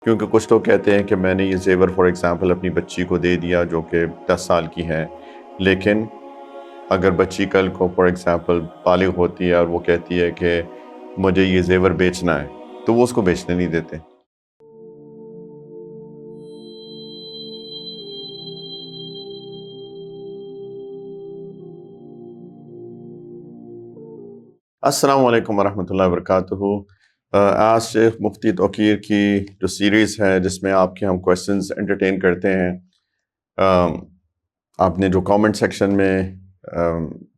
کیونکہ کچھ لوگ کہتے ہیں کہ میں نے یہ زیور فار ایگزامپل اپنی بچی کو دے دیا جو کہ 10 سال کی ہے، لیکن اگر بچی کل کو فار ایگزامپل بالغ ہوتی ہے اور وہ کہتی ہے کہ مجھے یہ زیور بیچنا ہے، تو وہ اس کو بیچنے نہیں دیتے۔ السلام علیکم ورحمۃ اللہ وبرکاتہ۔ آج شیخ مفتی توقیر کی جو سیریز ہے جس میں آپ کے ہم کویسچنز انٹرٹین کرتے ہیں، آپ نے جو کامنٹ سیکشن میں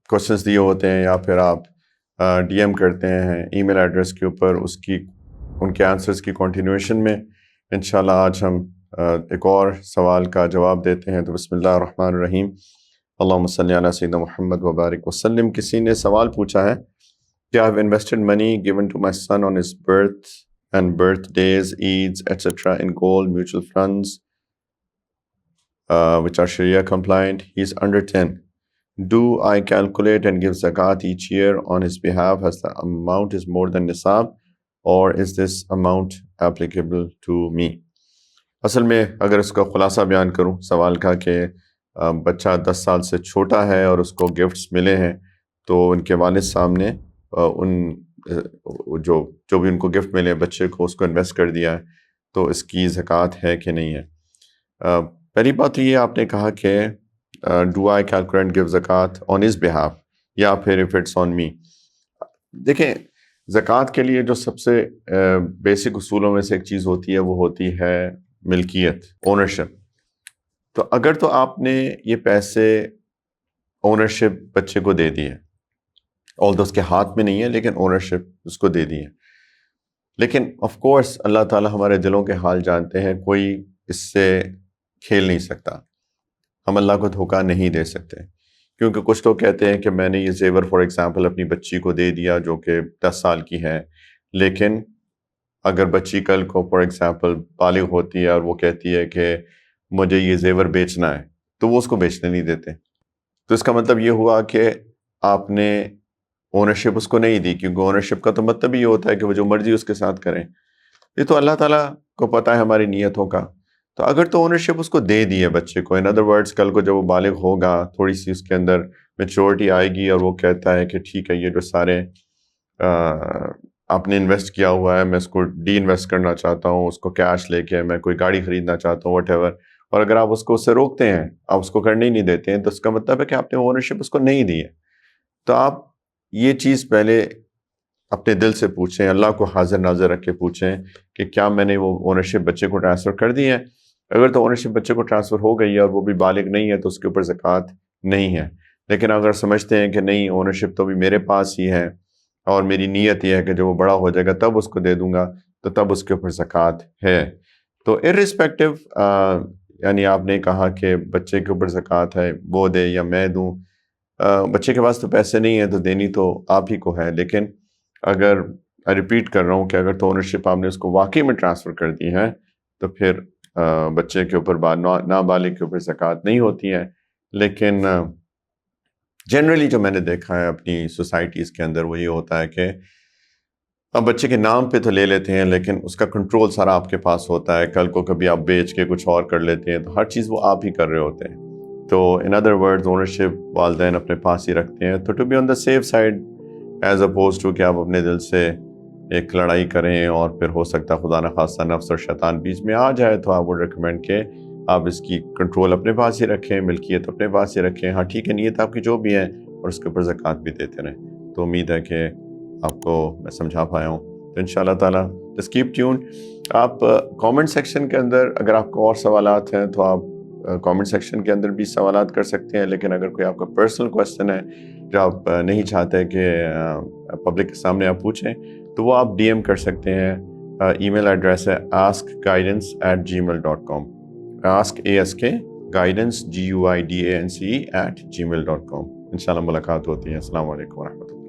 کویسچنز دیے ہوتے ہیں یا پھر آپ ڈی ایم کرتے ہیں ای میل ایڈریس کے اوپر، ان کے آنسرز کی کنٹینیویشن میں انشاءاللہ آج ہم ایک اور سوال کا جواب دیتے ہیں۔ تو بسم اللہ الرحمن الرحیم، اللہم صلی علی سیدنا محمد وبارک وسلم۔ کسی نے سوال پوچھا ہے کہ I have invested money given to my son on his birth and birthdays, Eids, etc. in gold mutual funds, which are Sharia compliant. He is under 10. Do I calculate and give zakat each year on his behalf as the amount is more than nisab, or is this amount applicable to me? اصل میں اگر اس کا خلاصہ بیان کروں سوال کا کہ بچہ 10 سال سے چھوٹا ہے اور اس کو گفٹس ملے ہیں، تو ان کے والد صاحب نے جو بھی ان کو گفٹ ملے بچے کو اس کو انویسٹ کر دیا ہے، تو اس کی زکوٰۃ ہے کہ نہیں ہے۔ پہلی بات تو یہ آپ نے کہا کہ ڈو آئی کیلکولیٹ گیو زکوٰۃ آن ہز بہاف یا پھر اف اٹس آن می۔ دیکھیں، زکوٰۃ کے لیے جو سب سے بیسک اصولوں میں سے ایک چیز ہوتی ہے وہ ہوتی ہے ملکیت، اونرشپ۔ تو اگر تو آپ نے یہ پیسے اونرشپ بچے کو دے دی ہے، آل دو اس کے ہاتھ میں نہیں ہے لیکن اونرشپ اس کو دے دی ہے، لیکن آف کورس اللہ تعالیٰ ہمارے دلوں کے حال جانتے ہیں، کوئی اس سے کھیل نہیں سکتا، ہم اللہ کو دھوکہ نہیں دے سکتے۔ کیونکہ کچھ لوگ کہتے ہیں کہ میں نے یہ زیور فار ایگزامپل اپنی بچی کو دے دیا جو کہ 10 سال کی ہے، لیکن اگر بچی کل کو فار ایگزامپل بالغ ہوتی ہے اور وہ کہتی ہے کہ مجھے یہ زیور بیچنا ہے، تو وہ اس کو بیچنے نہیں دیتے۔ تو اس کا مطلب یہ ہوا کہ آپ نے اونرشپ اس کو نہیں دی، کیونکہ اونرشپ کا تو مطلب یہ ہوتا ہے کہ وہ جو مرضی اس کے ساتھ کریں۔ یہ تو اللہ تعالیٰ کو پتہ ہے ہماری نیتوں کا۔ تو اگر تو اونرشپ اس کو دے دی ہے بچے کو، ان ادر ورڈز کل کو جب وہ بالغ ہوگا، تھوڑی سی اس کے اندر میچورٹی آئے گی اور وہ کہتا ہے کہ ٹھیک ہے، یہ جو سارے آپ نے انویسٹ کیا ہوا ہے میں اس کو ڈی انویسٹ کرنا چاہتا ہوں، اس کو کیش لے کے میں کوئی گاڑی خریدنا چاہتا ہوں، واٹ ایور، اور اگر آپ اس کو اس سے روکتے ہیں، آپ اس کو کرنے ہی نہیں دیتے ہیں، تو اس کا مطلب ہے کہ آپ نے اونرشپ اس کو نہیں دی ہے۔ تو آپ یہ چیز پہلے اپنے دل سے پوچھیں، اللہ کو حاضر ناظر رکھ کے پوچھیں کہ کیا میں نے وہ اونرشپ بچے کو ٹرانسفر کر دی ہے۔ اگر تو اونرشپ بچے کو ٹرانسفر ہو گئی ہے اور وہ بھی بالغ نہیں ہے تو اس کے اوپر زکوٰۃ نہیں ہے۔ لیکن اگر سمجھتے ہیں کہ نہیں، اونرشپ تو بھی میرے پاس ہی ہے اور میری نیت یہ ہے کہ جب وہ بڑا ہو جائے گا تب اس کو دے دوں گا، تو تب اس کے اوپر زکوٰۃ ہے۔ تو ارسپیکٹو یعنی آپ نے کہا کہ بچے کے اوپر زکوٰۃ ہے، وہ دے یا میں دوں، بچے کے پاس تو پیسے نہیں ہیں تو دینی تو آپ ہی کو ہے۔ لیکن اگر ریپیٹ کر رہا ہوں کہ اگر تو اونرشپ آپ نے اس کو واقعی میں ٹرانسفر کر دی ہے تو پھر بچے کے اوپر نابالغ کے اوپر زکوٰۃ نہیں ہوتی ہے۔ لیکن جنرلی جو میں نے دیکھا ہے اپنی سوسائٹیز کے اندر وہ یہ ہوتا ہے کہ اب بچے کے نام پہ تو لے لیتے ہیں لیکن اس کا کنٹرول سارا آپ کے پاس ہوتا ہے، کل کو کبھی آپ بیچ کے کچھ اور کر لیتے ہیں تو ہر چیز وہ آپ ہی کر رہے ہوتے ہیں۔ تو ان ادر ورڈز اونرشپ والدین اپنے پاس ہی رکھتے ہیں۔ تو to be on the safe side as opposed to کہ آپ اپنے دل سے ایک لڑائی کریں اور پھر ہو سکتا ہے خدا نخواستہ نفس اور شیطان بیچ میں آ جائے، تو آپ وڈ ریکمینڈ کہ آپ اس کی کنٹرول اپنے پاس ہی رکھیں، ملکیت اپنے پاس ہی رکھیں۔ ہاں ٹھیک ہے، نیت آپ کی جو بھی ہے اور اس کے اوپر زکوٰۃ بھی دیتے رہیں۔ تو امید ہے کہ آپ کو میں سمجھا پایا ہوں۔ تو انشاءاللہ تعالیٰ جسٹ کیپ ٹیون۔ آپ کامنٹ سیکشن کے اندر اگر آپ کو اور سوالات ہیں تو آپ کامنٹ سیکشن کے اندر بھی سوالات کر سکتے ہیں، لیکن اگر کوئی آپ کا پرسنل کویسچن ہے جو آپ نہیں چاہتے کہ پبلک کے سامنے آپ پوچھیں تو وہ آپ ڈی ایم کر سکتے ہیں۔ ای میل ایڈریس ہے askguidance@gmail.com، ask guidance guidance@gmail.com۔ انشاءاللہ ملاقات ہوتی ہے۔ السلام علیکم ورحمۃ اللہ۔